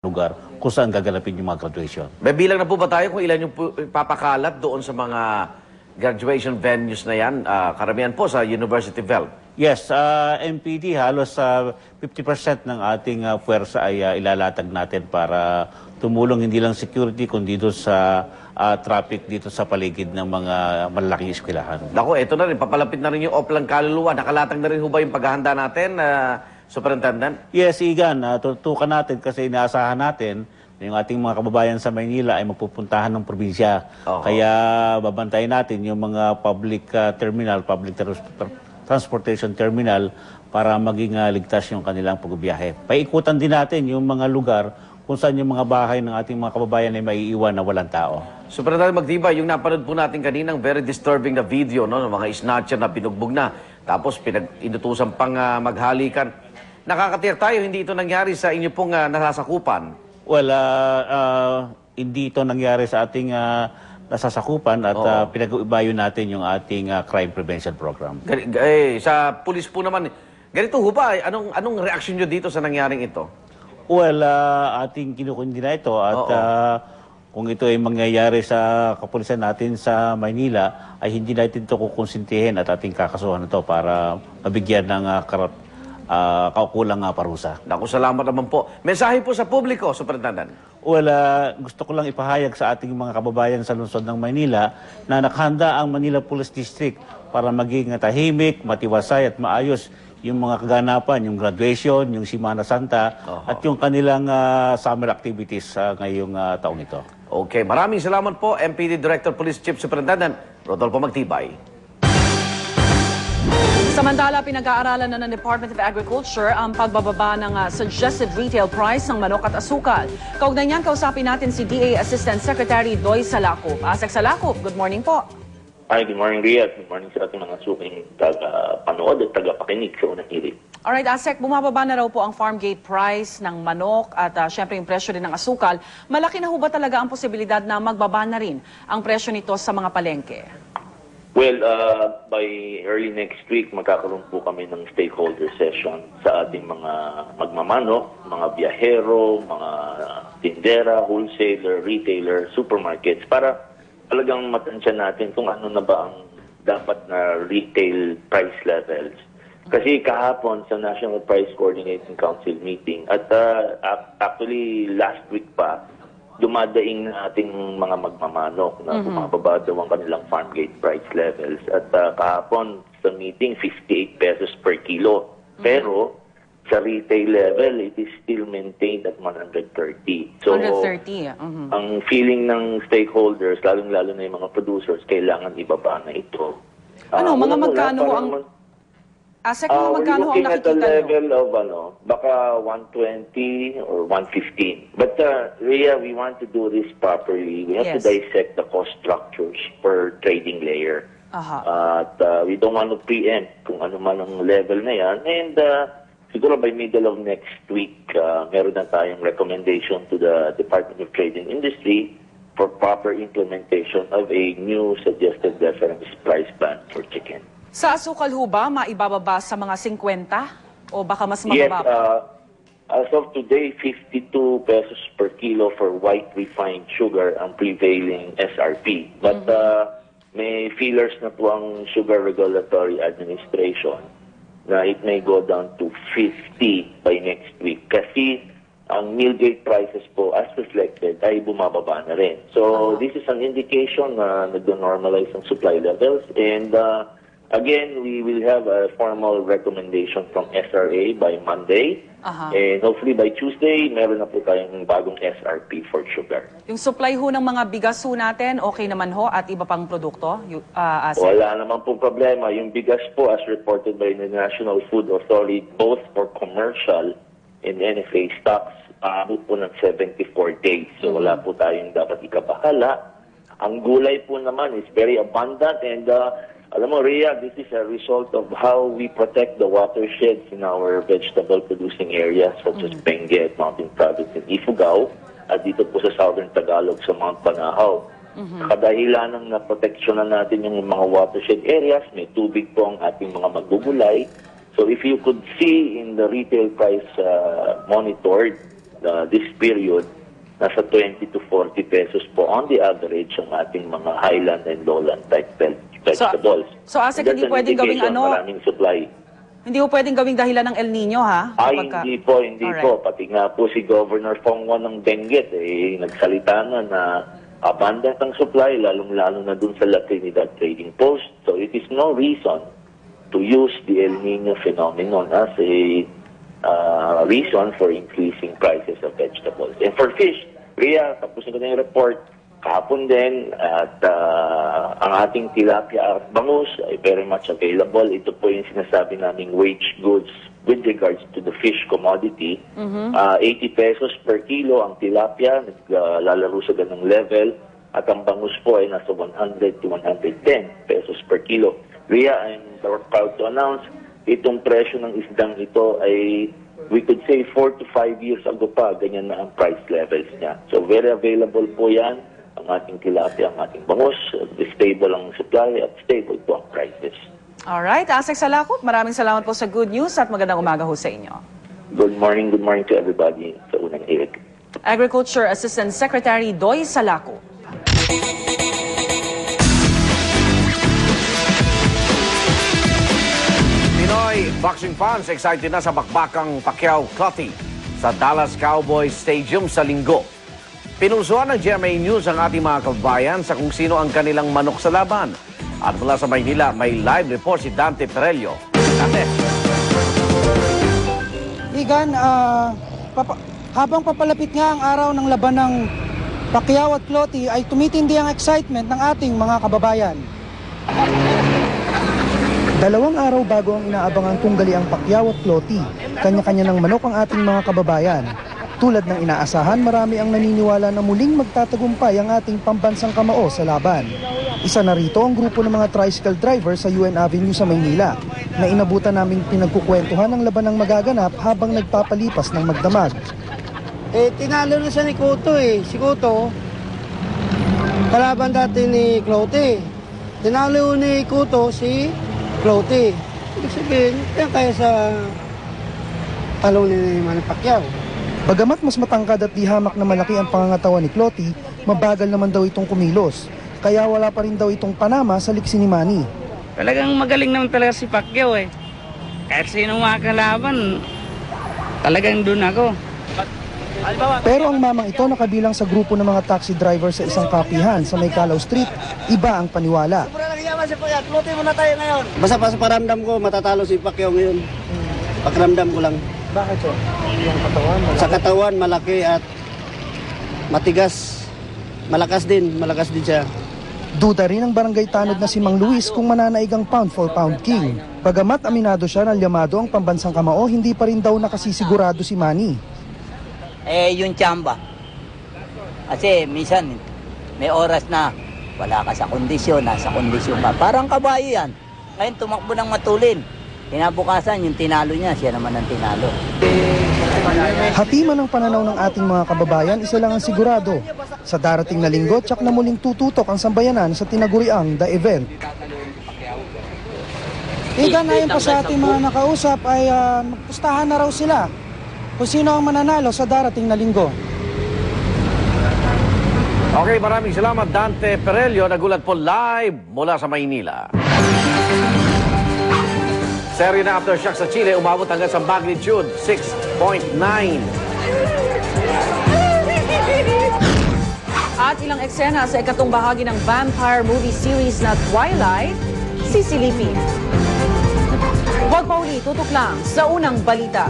lugar kung saan gaganapin yung mga graduation. May bilang na po ba tayo kung ilan yung papakalat doon sa mga graduation venues na yan? Karamihan po sa University of Health. Yes, MPD halos 50% ng ating puwersa ay ilalatag natin para tumulong hindi lang security kundi dito sa traffic dito sa paligid ng mga malalaking eskwelahan. Naku, eto na rin, papalapit na rin yung Oplang Kaluluwa. Nakalatag na rin ho ba yung paghahanda natin, Superintendent? Yes, Igan, tutukan natin kasi inaasahan natin na yung ating mga kababayan sa Maynila ay mapupuntahan ng probinsya. Kaya babantayan natin yung mga public terminal, public transportation terminal para maging ligtas yung kanilang pagbiyahe. Paikutan din natin yung mga lugar kung saan yung mga bahay ng ating mga kababayan ay maiiwan na walang tao. Superintendent Magtibay, yung napanood po natin kaninang very disturbing na video, no, ng mga snatcher na binugbog na, tapos inutusan pang maghalikan. Nakakatiyak tayo, hindi ito nangyari sa inyo pong nasasakupan. Well, hindi ito nangyari sa ating nasasakupan at pinag-ibayo natin yung ating crime prevention program. Sa pulis po naman, ganito ho ba? Anong reaksyon nyo dito sa nangyaring ito? Well, ating kinukundi na ito at kung ito ay mangyayari sa kapulisan natin sa Maynila, ay hindi natin ito kukonsintihin at ating kakasuhan ito para mabigyan ng kaukulang parusa. Naku, salamat naman po. Mensahe po sa publiko, Superintendent. Well, gusto ko lang ipahayag sa ating mga kababayan sa lungsod ng Maynila na nakahanda ang Manila Police District para maging tahimik, matiwasay at maayos yung mga kaganapan, yung graduation, yung Semana Santa at yung kanilang summer activities ngayong taong ito. Okay, maraming salamat po, MPD Director Police Chief Superintendent Rodolfo Magtibay. Samantala, pinag-aaralan na ng Department of Agriculture ang pagbababa ng suggested retail price ng manok at asukal. Kaugnay niyan, kausapin natin si DA Assistant Secretary Doy Salacop. Asek Salacop, good morning po. Hi, good morning, Ria. Good morning sa ating mga suking taga-panood at taga-pakinig sa unang hilig. Alright, Asek, bumababa na raw po ang farm gate price ng manok at syempre yung presyo din ng asukal. Malaki na ho ba talaga ang posibilidad na magbaba na rin ang presyo nito sa mga palengke? Well, by early next week, magkakaroon po kami ng stakeholder session sa ating mga magmamanok, mga biyahero, mga tindera, wholesaler, retailer, supermarkets para talagang matansya natin kung ano na ba ang dapat na retail price levels. Kasi kahapon sa National Price Coordinating Council meeting at actually last week pa, dumadaing na ating mga magmamanok na bumababa daw ang kanilang farm gate price levels. At kahapon sa meeting, 58 pesos per kilo. Pero sa retail level, it is still maintained at 130. So, 130, ang feeling ng stakeholders, lalong-lalo na yung mga producers, kailangan ibaba na ito. Mga magkano ang... Asek, mga magkano ang nakikita nyo? We're looking at the level of, baka 120 or 115. But, Rhea, we want to do this properly. We have to dissect the cost structures per trading layer. At we don't want to preempt kung ano man ang level na yan. And siguro by middle of next week, meron na tayong recommendation to the Department of Trade and Industry for proper implementation of a new suggested reference price band for chicken. Sa asukal ho ba, maibababa sa mga 50? O baka mas mababa? Yes, as of today, 52 pesos per kilo for white refined sugar ang prevailing SRP. But may feelers na po ang Sugar Regulatory Administration na it may go down to 50 by next week. Kasi ang mill gate prices po as reflected ay bumababa na rin. So this is an indication na nag-normalize ang supply levels and again, we will have a formal recommendation from SRA by Monday. And hopefully by Tuesday, meron na po tayong bagong SRP for sugar. Yung supply ho ng mga bigas ho natin, okay naman ho at iba pang produkto? Wala naman po problema. Yung bigas po as reported by the National Food Authority, both for commercial and NFA stocks, abot po ng 74 days. So wala po tayong dapat ikabahala. Ang gulay po naman is very abundant and alam mo, Rhea, this is a result of how we protect the watersheds in our vegetable-producing areas such as Benguet, Mountain Province, and Ifugao, at dito po sa Southern Tagalog sa Mount Banahaw. Kadahilan ng naproteksyonan natin yung mga watershed areas, may tubig po ang ating mga magugulay. So if you could see in the retail price monitored, this period, nasa 20 to 40 pesos po on the average ang ating mga highland and lowland type vegetables. So, Asek, And that's hindi an pwedeng gawing indication, maraming supply. Hindi po pwedeng gawing dahilan ng El Nino, ha? Ay, Kapagka- hindi Alright. po. Pati nga po si Governor Fongwan ng Benguet, nagsalita na abundant ang supply, lalong-lalo na dun sa La Trinidad Trading Post. So it is no reason to use the El Nino phenomenon as a reason for increasing prices of vegetables. And for fish, Ria, tapos na ko na yung report, kahapon din, at ang ating tilapia at bangus ay very much available. Ito po yung sinasabi naming wage goods with regards to the fish commodity. 80 pesos per kilo ang tilapia, naglalaro sa ganung level, at ang bangus po ay nasa 100 to 110 pesos per kilo. Ria, I'm proud to announce, itong presyo ng isdang ito ay we could say 4 to 5 years ago pa, ganyan na ang price levels niya. So very available po yan, ang ating tilapia, ang ating bangus, stable ang supply at stable po ang prices. Alright, Asek Salakop, maraming salamat po sa good news at magandang umaga ho sa inyo. Good morning to everybody sa unang hirit. Agriculture Assistant Secretary Doy Salakop. Pinoy boxing fans excited na sa bakbakang Pacquiao-Clottey sa Dallas Cowboys Stadium sa Linggo. Pinusuan ng GMA News ang ating mga kababayan sa kung sino ang kanilang manok sa laban. At mula sa Maynila, may live report si Dante Perello. Dante. Igan, habang papalapit nga ang araw ng laban ng Pacquiao at Clottey ay tumitindi ang excitement ng ating mga kababayan. 2 araw bago ang inaabangang tunggaliang Pacquiao at Clottey, kanya-kanya ng manok ang ating mga kababayan. Tulad ng inaasahan, marami ang naniniwala na muling magtatagumpay ang ating pambansang kamao sa laban. Isa na rito ang grupo ng mga tricycle driver sa UN Avenue sa Maynila na inabutan naming pinagkukwentuhan ang laban ng magaganap habang nagpapalipas ng magdamag. Tinalo na siya ni Cotto Si Cotto, kalaban dati ni Clottey. Tinalo ni Cotto si Clottey. Ibig sabihin, kaya sa talong ni Manny Pacquiao. Bagamat mas matangkad at di hamak na malaki ang pangangatawan ni Clottey, mabagal naman daw itong kumilos. Kaya wala pa rin daw itong panama sa liksi ni Manny. Talagang magaling naman talaga si Pacquiao Kahit sino makakalaban, talagang doon ako. Pero ang mamang ito nakabilang sa grupo ng mga taxi driver sa isang kapihan sa May Calao Street, iba ang paniwala. Clottey muna tayo ngayon. Basta pa sa paramdam ko, matatalo si Pacquiao ngayon. Pakiramdam ko lang. Bakit so? Yung katawan? Sa katawan, malaki at matigas. Malakas din siya. Duda rin ang barangay tanod na si Mang Luis kung mananaig ang pound for pound king. Bagamat aminado siya na Llamado ang pambansang kamao, hindi pa rin daw nakasisigurado si Manny. Yung tsamba. Kasi minsan may oras na wala ka sa kondisyon, nasa kondisyon ka. Parang kabayo yan. Ngayon tumakbo ng matulin. Kinabukasan yung tinalo niya, siya naman ang tinalo. Hati man ang pananaw ng ating mga kababayan, isa lang ang sigurado. Sa darating na linggo, tsak na muling tututok ang sambayanan sa tinaguriang The Event. Igan, ayon pa sa ating mga nakausap ay magpustahan na raw sila kung sino ang mananalo sa darating na linggo. Okay, maraming salamat Dante Perello. Nagulat po live mula sa Maynila. Serye na aftershock sa Chile, umabot hanggang sa magnitude 6.9. At ilang eksena sa ikatong bahagi ng vampire movie series na Twilight, sisilipin. Huwag pa uli, tutok lang sa unang balita.